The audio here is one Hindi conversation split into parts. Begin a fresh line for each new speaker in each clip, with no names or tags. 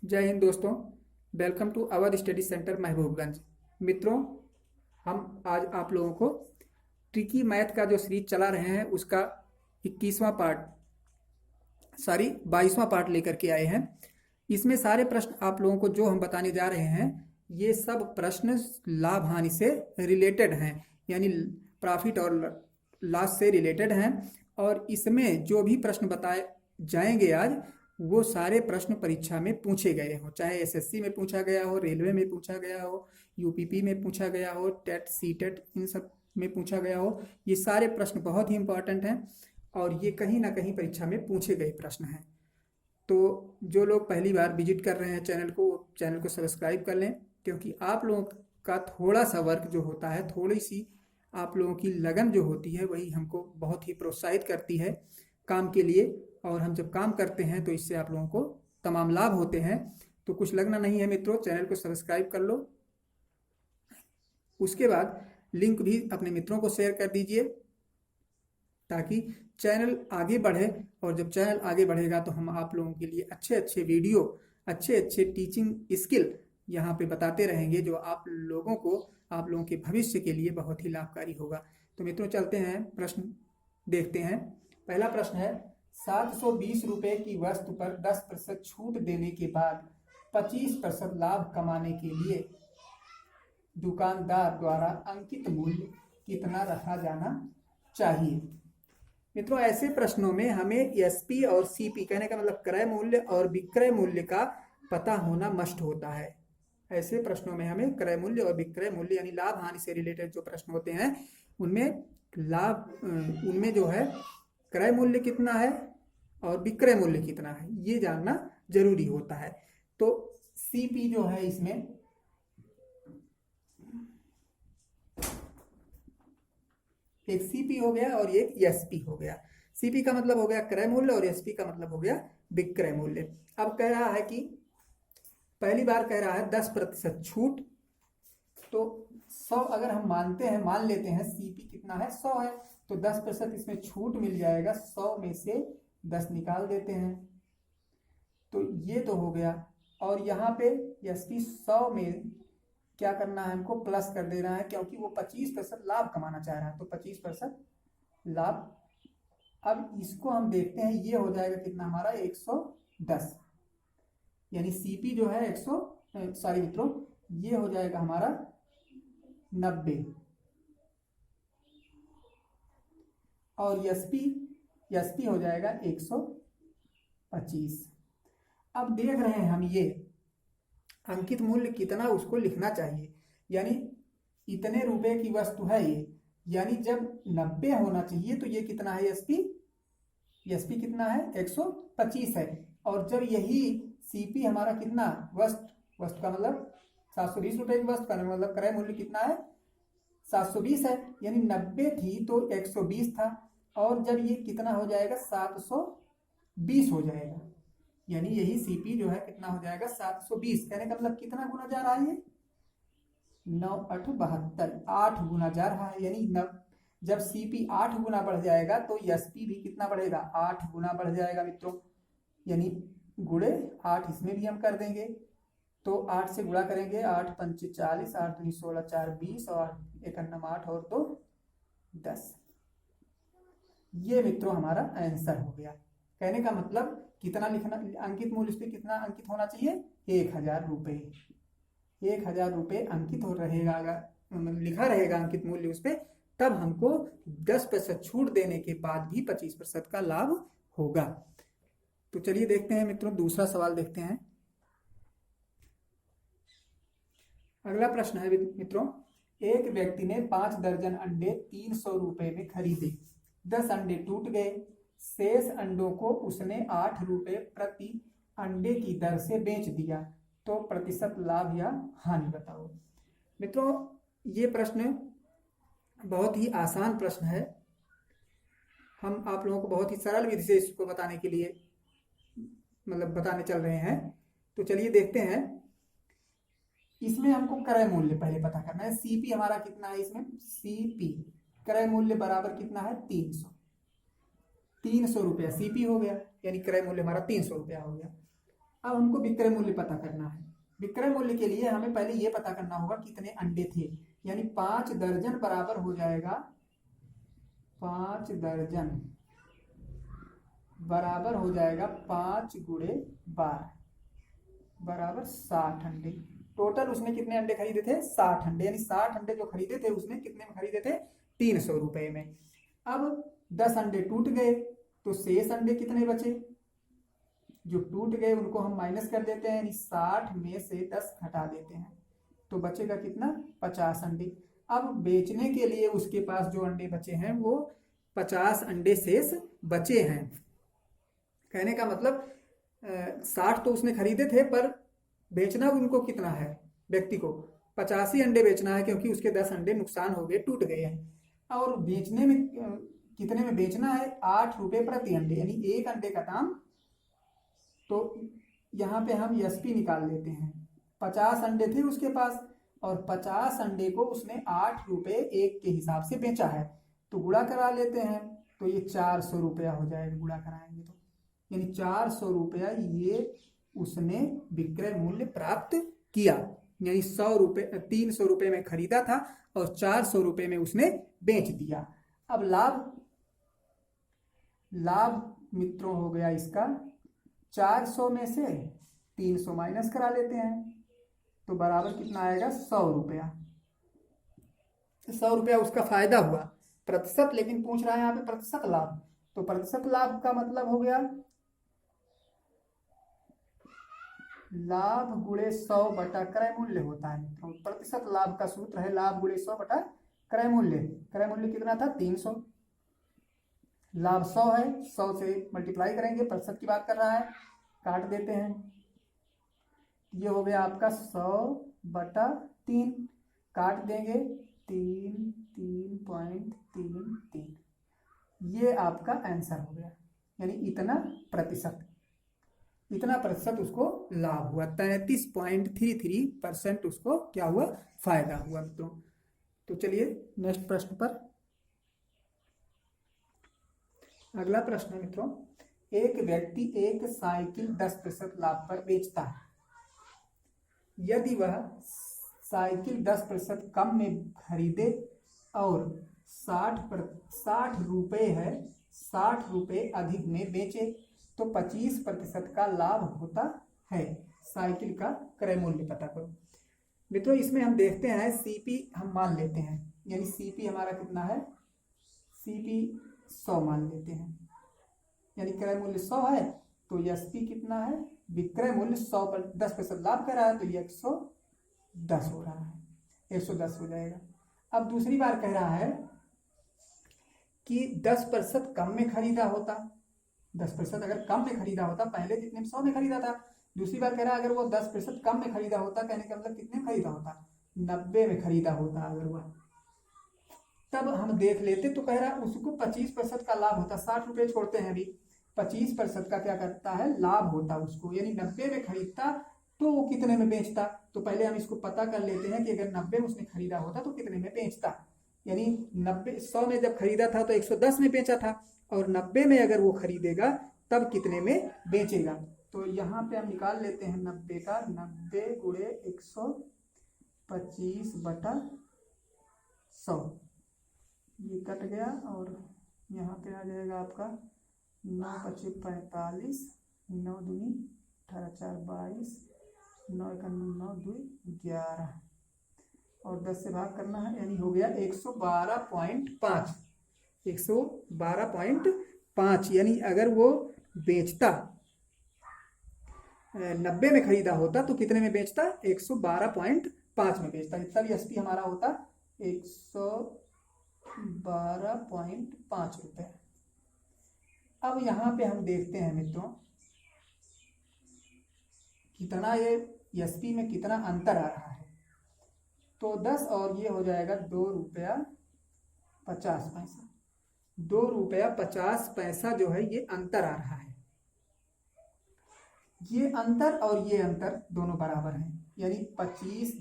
जय हिंद दोस्तों। Welcome to Awadh study centre Mahbubganj. मित्रों, हम आज आप लोगों को ट्रिकी मैथ का जो सीरीज चला रहे हैं उसका 21वां पार्ट 22वां पार्ट लेकर के आए हैं। इसमें सारे प्रश्न आप लोगों को जो हम बताने जा रहे हैं ये सब प्रश्न लाभ हानि से रिलेटेड हैं, यानी प्रॉफिट और लॉस से रिलेटेड हैं। और इसमें जो भी प्रश्न बताए जाएंगे आज वो सारे प्रश्न परीक्षा में पूछे गए हो, चाहे एसएससी में पूछा गया हो, रेलवे में पूछा गया हो, यूपीपी में पूछा गया हो, टेट सीटेट इन सब में पूछा गया हो। ये सारे प्रश्न बहुत ही इंपॉर्टेंट हैं और ये कहीं ना कहीं परीक्षा में पूछे गए प्रश्न हैं। तो जो लोग पहली बार विजिट कर रहे हैं चैनल को सब्सक्राइब कर लें, क्योंकि आप लोगों का थोड़ा सा वर्क जो होता है, थोड़ी सी आप लोगों की लगन जो होती है वही हमको बहुत ही प्रोत्साहित करती है काम के लिए। और हम जब काम करते हैं तो इससे आप लोगों को तमाम लाभ होते हैं। तो कुछ लगना नहीं है मित्रों, चैनल को सब्सक्राइब कर लो। उसके बाद लिंक भी अपने मित्रों को शेयर कर दीजिए ताकि चैनल आगे बढ़े। और जब चैनल आगे बढ़ेगा तो हम आप लोगों के लिए अच्छे अच्छे वीडियो, अच्छे अच्छे टीचिंग स्किल यहाँ पे बताते रहेंगे जो आप लोगों के भविष्य के लिए बहुत ही लाभकारी होगा। तो मित्रों चलते हैं, प्रश्न देखते हैं। पहला प्रश्न है, 720 रुपये की वस्तु पर 10% छूट देने के बाद 25% लाभ कमाने के लिए दुकानदार द्वारा अंकित मूल्य कितना रखा जाना चाहिए। मित्रों, ऐसे प्रश्नों में हमें एसपी और सीपी, कहने का मतलब क्रय मूल्य और विक्रय मूल्य का पता होना मस्ट होता है। ऐसे प्रश्नों में हमें क्रय मूल्य और विक्रय मूल्य यानी लाभ हानि से रिलेटेड जो प्रश्न होते हैं उनमें जो है क्रय मूल्य कितना है और विक्रय मूल्य कितना है ये जानना जरूरी होता है। तो सीपी जो है, इसमें एक सीपी हो गया और एक एसपी हो गया। सीपी का मतलब हो गया क्रय मूल्य और एसपी का मतलब हो गया विक्रय मूल्य। अब कह रहा है कि पहली बार कह रहा है 10% छूट। तो 100 अगर हम मान लेते हैं सीपी कितना है, 100 है, तो 10% इसमें छूट मिल जाएगा। 100 में से 10 निकाल देते हैं तो ये तो हो गया। और यहाँ पे एसपी 100 में क्या करना है, हमको प्लस कर देना है, क्योंकि वो 25% लाभ कमाना चाह रहा है। तो 25% लाभ। अब इसको हम देखते हैं, ये हो जाएगा कितना हमारा 110, यानी सीपी जो है मित्रों ये हो जाएगा हमारा 90 और एसपी हो जाएगा 125। अब देख रहे हैं हम ये अंकित मूल्य कितना उसको लिखना चाहिए, यानी इतने रुपए की वस्तु है ये, यानी जब 90 होना चाहिए तो ये कितना है एसपी कितना है 125 है। और जब यही सीपी हमारा कितना वस्तु का मतलब 720 रुपए की वस्तु का मतलब क्रय मूल्य कितना है 720 है, यानी 90 थी तो 120 था। और जब ये कितना हो जाएगा 720 हो जाएगा, यानी यही सीपी जो है कितना हो जाएगा 720। कहने का मतलब कितना गुना जा रहा है ये 9 8 72, 8 गुना जा रहा है। यानी जब सीपी 8 गुना बढ़ जाएगा तो एसपी भी कितना बढ़ेगा 8 गुना बढ़ जाएगा मित्रों, यानी गुणे 8 इसमें भी हम कर देंगे। तो 8 से गुणा करेंगे, 8 पंचे 40, 8 दूनी 16, 4 20 और 1 अन्नम 8 और 2 10। ये मित्रों हमारा आंसर हो गया। कहने का मतलब कितना लिखना, अंकित मूल्य उस पर कितना अंकित होना चाहिए 1000 रुपये। 1000 रुपये अंकित हो रहेगा, लिखा रहेगा अंकित मूल्य उस पर, तब हमको 10% छूट देने के बाद भी 25% का लाभ होगा। तो चलिए देखते हैं मित्रों, दूसरा सवाल देखते हैं। अगला प्रश्न है मित्रों, एक व्यक्ति ने 5 दर्जन अंडे 300 रुपए में खरीदे। 10 अंडे टूट गए, शेष अंडों को उसने 8 रुपए प्रति अंडे की दर से बेच दिया, तो प्रतिशत लाभ या हानि बताओ। मित्रों, ये प्रश्न बहुत ही आसान प्रश्न है। हम आप लोगों को बहुत ही सरल विधि से इसको बताने के लिए बताने चल रहे हैं। तो चलिए देखते हैं। इसमें हमको क्रय मूल्य पहले पता करना है। सीपी हमारा कितना है, इसमें सीपी क्रय मूल्य बराबर कितना है 300 रुपया सीपी हो गया, यानी क्रय मूल्य हमारा 300 रुपया हो गया। अब हमको विक्रय मूल्य पता करना है। विक्रय मूल्य के लिए हमें पहले ये पता करना होगा कितने अंडे थे, यानी 5 दर्जन बराबर हो जाएगा 5 दर्जन बराबर हो जाएगा 5 गुणे 12 बराबर 60 अंडे। टोटल उसने कितने अंडे खरीदे थे? 60 अंडे, यानी 60 अंडे जो खरीदे थे उसने कितने में खरीदे थे? 300 रुपए में। अब 10 अंडे टूट गए तो शेष अंडे कितने बचे? जो टूट गए उनको हम माइनस कर देते हैं, यानी 60 में से 10 घटा देते हैं तो बचेगा कितना? 50 अंडे। अब बेचने के लिए उसके पास जो अंडे बचे हैं वो 50 अंडे शेष बचे हैं। कहने का मतलब 60 तो उसने खरीदे थे, पर बेचना उनको कितना है? व्यक्ति को 85 अंडे बेचना है, क्योंकि उसके 10 अंडे नुकसान हो गए, टूट गए हैं। और बेचने में कितने में बेचना है? 8 रुपए प्रति अंडे, यानी एक अंडे का दाम। तो यहाँ पे हम एसपी निकाल लेते हैं। 50 अंडे थे उसके पास और 50 अंडे को उसने 8 रुपए एक के हिसाब से बेचा है, तो गुणा करा लेते हैं तो ये 400 रुपया हो जाएगा। गुणा कराएंगे तो यानी 400 रुपया ये उसने विक्रय मूल्य प्राप्त किया, यानी 100 रुपए 300 रुपए में खरीदा था और 400 रुपए में उसने बेच दिया। अब लाभ मित्रों हो गया इसका 400 में से 300 माइनस करा लेते हैं तो बराबर कितना आएगा? 100 रुपया। 100 रुपया उसका फायदा हुआ, प्रतिशत लेकिन पूछ रहा है यहाँ पे प्रतिशत लाभ, तो प्रतिशत लाभ का मतलब हो गया लाभ गुणे 100 बटा क्रय मूल्य होता है। तो प्रतिशत लाभ का सूत्र है लाभ गुणे 100 बटा क्रय मूल्य। क्रय मूल्य कितना था? 300। लाभ 100 है, 100 से मल्टीप्लाई करेंगे, प्रतिशत की बात कर रहा है, काट देते हैं। ये हो गया आपका 100 बटा 3, काट देंगे 3.33। ये आपका आंसर हो गया, यानी इतना प्रतिशत उसको लाभ हुआ। 33.33% उसको क्या हुआ? फायदा हुआ मित्रों। तो चलिए नेक्स्ट प्रश्न पर। अगला प्रश्न है मित्रों, एक व्यक्ति एक साइकिल 10% लाभ पर बेचता है। यदि वह साइकिल 10% कम में खरीदे और 60 रुपए है 60 रुपए अधिक में बेचे तो 25% का लाभ होता है। साइकिल का क्रय मूल्य पता करो। मित्रों इसमें हम देखते हैं सीपी हम मान लेते हैं, यानी सीपी हमारा कितना है? सीपी 100 मान लेते हैं, यानी क्रय मूल्य 100 है तो एसपी कितना है? विक्रय मूल्य 100 पर 10% लाभ कर रहा है तो ये 110 हो रहा है, 110 हो जाएगा। अब दूसरी बार कह रहा है कि 10% कम में खरीदा होता, 10% अगर कम में खरीदा होता, पहले जितने 100 में खरीदा था, दूसरी बार कह रहा है अगर वो 10% कम में खरीदा होता, कहने का मतलब कितने में खरीदा होता? 90 में खरीदा होता अगर वह, तब हम देख लेते। तो कह रहा है उसको 25% का लाभ होता। 60 रुपए छोड़ते हैं अभी, 25% का क्या करता है? लाभ होता उसको, यानी 90 में खरीदता तो वो कितने में बेचता? तो पहले हम इसको पता कर लेते हैं कि अगर 90 में उसने खरीदा होता तो कितने में बेचता। यानी 100 में जब खरीदा था तो 110 में बेचा था, और 90 में अगर वो खरीदेगा तब कितने में बेचेगा। तो यहाँ पे हम निकाल लेते हैं 90 का, 90 गुणे 125 बटा 100, ये कट गया और यहाँ पे आ जाएगा आपका 9 पच्चीस 45, 9 दूनी 18 4 22, 9 1 9 2 11 और 10 से भाग करना है, यानी हो गया 112.5। 112.5 यानी अगर वो बेचता 90 में खरीदा होता तो कितने में बेचता? 112.5 में बेचता, तब एसपी हमारा होता 112.5 रुपए। अब यहाँ पे हम देखते हैं मित्रों कितना ये एसपी में कितना अंतर आ रहा है। तो 10 और ये हो जाएगा 2 रुपया 50 पैसा, 2 रुपया 50 पैसा जो है ये अंतर आ रहा है। ये अंतर और ये अंतर दोनों बराबर हैं, यानी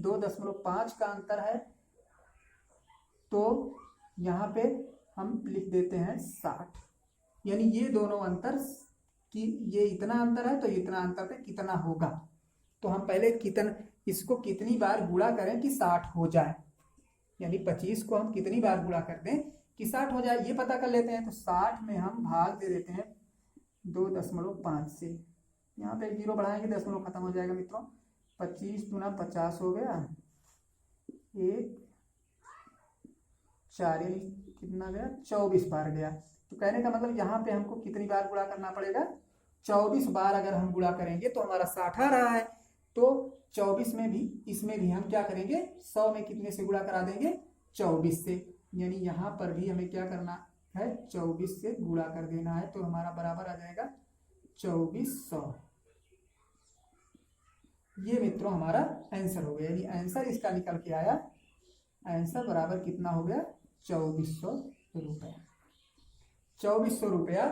2.5 का अंतर है। तो यहाँ पे हम लिख देते हैं 60, यानी ये दोनों अंतर कि ये इतना अंतर है तो इतना अंतर पे कितना होगा। तो हम पहले इसको कितनी बार गुणा करें कि 60 हो जाए, यानी 25 को हम कितनी बार गुणा कर दें कि 60 हो जाए, ये पता कर लेते हैं। तो 60 में हम भाग दे देते हैं 2.5 से, यहाँ पे 0 बढ़ाएंगे 10 खत्म हो जाएगा मित्रों। 25 दूना 50 हो गया, 1 4 यानी कितना गया 24 बार गया। तो कहने का मतलब यहाँ पे हमको कितनी बार गुणा करना पड़ेगा, 24 बार अगर हम गुणा करेंगे तो हमारा 60 आ रहा है। तो 24 में भी इसमें भी हम क्या करेंगे, 100 में कितने से गुणा करा देंगे, 24 से, यानी यहाँ पर भी हमें क्या करना है, 24 से गुणा कर देना है। तो हमारा बराबर आ जाएगा 2400। ये मित्रों हमारा आंसर हो गया, यानी आंसर इसका निकल के आया, आंसर बराबर कितना हो गया, 2400 रुपया। 2400 रुपया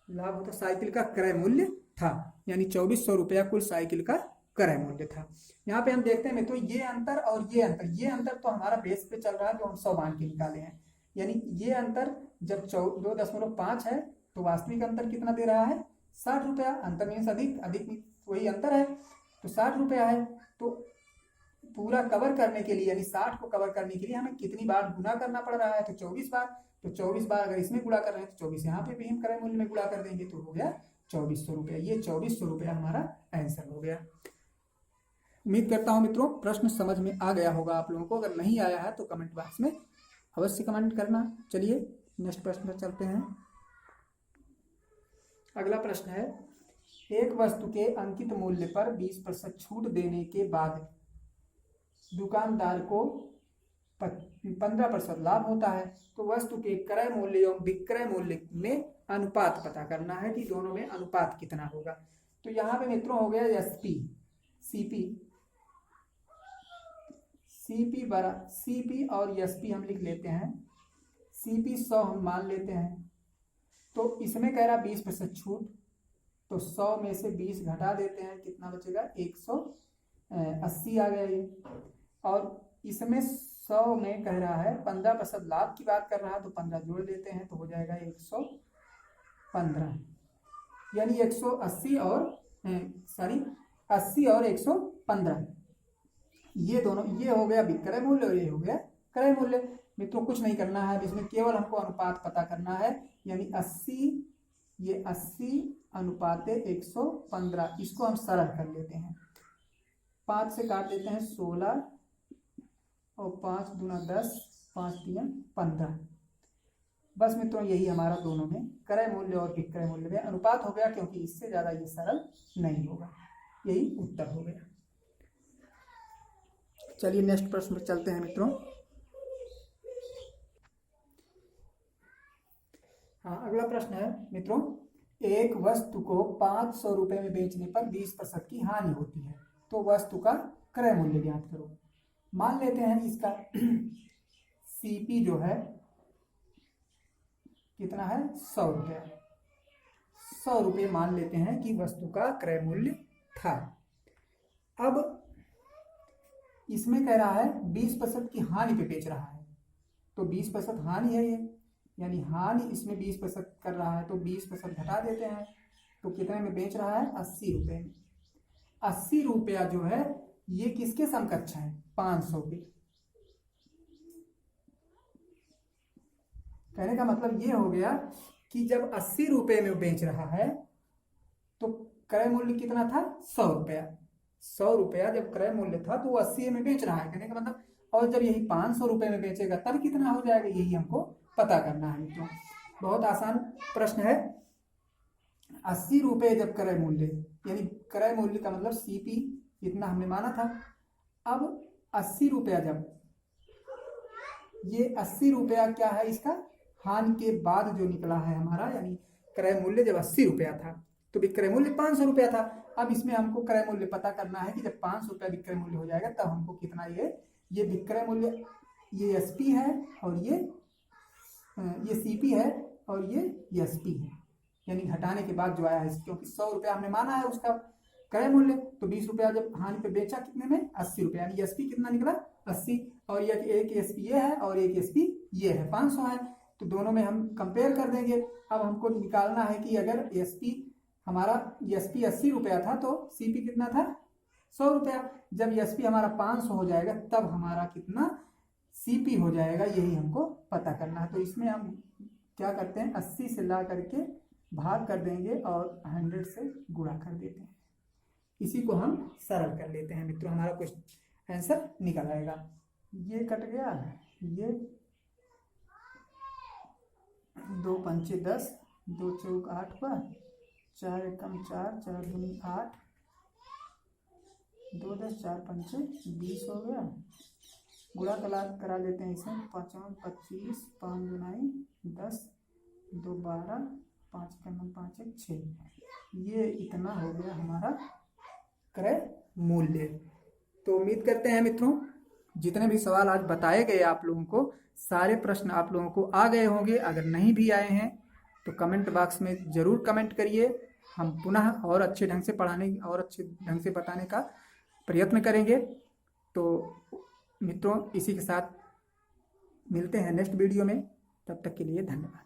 लाभ होता साइकिल का क्रय मूल्य था, यानी 2400 रुपया कुल साइकिल का क्रय मूल्य था। यहाँ पे हम देखते हैं मित्रों ये अंतर और ये अंतर तो हमारा बेस पे चल रहा है, जो हम 100 मान के निकाले हैं। यानी ये अंतर जब 2.5 है तो वास्तविक अंतर कितना दे रहा है, 60 रुपया। अंतर मीन्स अधिक वही अंतर है, तो 60 रुपया है। तो पूरा कवर करने के लिए, यानी 60 को कवर करने के लिए हमें कितनी बार गुणा करना पड़ रहा है, तो 24 बार। तो 24 बार अगर इसमें गुणा कर रहे हैं तो 24 यहाँ पे भी हम क्रय मूल्य में गुणा कर देंगे, तो हो गया 2400 रुपया। ये 2400 रुपया हमारा आंसर हो गया। उम्मीद करता हूँ मित्रों प्रश्न समझ में आ गया होगा आप लोगों को। अगर नहीं आया है तो कमेंट बॉक्स में अवश्य कमेंट करना। चलिए नेक्स्ट प्रश्न पर चलते हैं। अगला प्रश्न है, एक वस्तु के अंकित मूल्य पर 20% छूट देने के बाद दुकानदार को 15% लाभ होता है। तो वस्तु के क्रय मूल्य एवं विक्रय मूल्य में अनुपात पता करना है कि दोनों में अनुपात कितना होगा। तो यहाँ पे मित्रों हो गया सीपी और एसपी हम लिख लेते हैं। सीपी 100 हम मान लेते हैं, तो इसमें कह रहा 20% छूट, तो 100 में से 20 घटा देते हैं, कितना बचेगा 180 आ गया ये। और इसमें 100 में कह रहा है 15% लाभ की बात कर रहा है, तो 15 जोड़ देते हैं तो हो जाएगा 115, यानी 180 और 80 और 115, ये दोनों, ये हो गया विक्रय मूल्य और ये हो गया क्रय मूल्य। मित्रों कुछ नहीं करना है, इसमें केवल हमको अनुपात पता करना है, यानी 80 अनुपात 115, इसको हम सरल कर लेते हैं। 5 से काट देते हैं 16 और 5 दूना 10, 5 तिया 15। बस मित्रों यही हमारा दोनों में क्रय मूल्य और विक्रय मूल्य में अनुपात हो गया, क्योंकि इससे ज्यादा ये सरल नहीं होगा। यही उत्तर हो गया। चलिए नेक्स्ट प्रश्न पर चलते हैं मित्रों। हाँ, अगला प्रश्न है मित्रों, एक वस्तु को 500 रुपए में बेचने पर 20% की हानि होती है, तो वस्तु का क्रय मूल्य ज्ञात करो। मान लेते हैं इसका सीपी जो है कितना है, 100 रुपया। 100 रुपये मान लेते हैं कि वस्तु का क्रय मूल्य था। अब इसमें कह रहा है 20% की हानि पे बेच रहा है, तो 20% हानि है ये, यानी हानि इसमें 20% कर रहा है, तो 20% घटा देते हैं, तो कितने में बेच रहा है, 80 रुपये में। 80 रुपया जो है ये किसके समकक्ष है, 500 के। कहने का मतलब ये हो गया कि जब 80 रुपये में बेच रहा है तो क्रय मूल्य कितना था, 100 रुपया। 100 रुपया जब क्रय मूल्य था तो वो 80 में बेच रहा है, कहने का मतलब, और जब यही 500 रुपये में बेचेगा तब कितना हो जाएगा, यही हमको पता करना है मित्रों। बहुत आसान प्रश्न है। 80 रुपये जब क्रय मूल्य, यानी क्रय मूल्य का मतलब सीपी इतना हमने माना था। अब 80 रुपया, जब ये 80 रुपया क्या है, इसका हानि के बाद जो निकला है हमारा, यानी क्रय मूल्य जब 80 रुपया था तो विक्रय मूल्य 500 रुपया था। अब इसमें हमको क्रय मूल्य पता करना है कि जब 500 रुपया विक्रय मूल्य हो जाएगा तब हमको कितना, ये विक्रय मूल्य, ये एसपी है और ये सीपी है और ये एसपी है, यानी घटाने के बाद जो आया है, क्योंकि 100 रुपया हमने माना है उसका क्रय मूल्य, तो 20 रुपया जब हानि पे बेचा कितने में, 80 रुपया, यानी एसपी कितना निकला, 80, और ये एक एसपी ये है और एक एसपी ये है, 500 है। तो दोनों में हम कंपेयर कर देंगे। अब हमको निकालना है कि अगर एसपी हमारा एसपी 80 रुपया था तो सीपी कितना था 100 रुपया। जब एसपी हमारा 500 हो जाएगा तब हमारा कितना सीपी हो जाएगा, यही हमको पता करना है। तो इसमें हम क्या करते हैं, 80 से ला करके भाग कर देंगे और 100 से गुणा कर देते हैं। इसी को हम सरल कर लेते हैं मित्रों, हमारा कुछ आंसर निकल आएगा। ये कट गया, ये 2 पंचे 10, 2 चौक 8 हुआ, 4 एकम 4, 4 दूनी 8, 2 10, 4 पंचे 20 हो गया। गुणा करा लेते हैं इसमें, 5 25, 5 दुनाई 10, 2 12, 5 एकम 5 1 6। ये इतना हो गया हमारा क्रय मूल्य। तो उम्मीद करते हैं मित्रों जितने भी सवाल आज बताए गए आप लोगों को, सारे प्रश्न आप लोगों को आ गए होंगे। अगर नहीं भी आए हैं तो कमेंट बॉक्स में ज़रूर कमेंट करिए, हम पुनः और अच्छे ढंग से पढ़ाने और अच्छे ढंग से बताने का प्रयत्न करेंगे। तो मित्रों इसी के साथ मिलते हैं नेक्स्ट वीडियो में, तब तक के लिए धन्यवाद।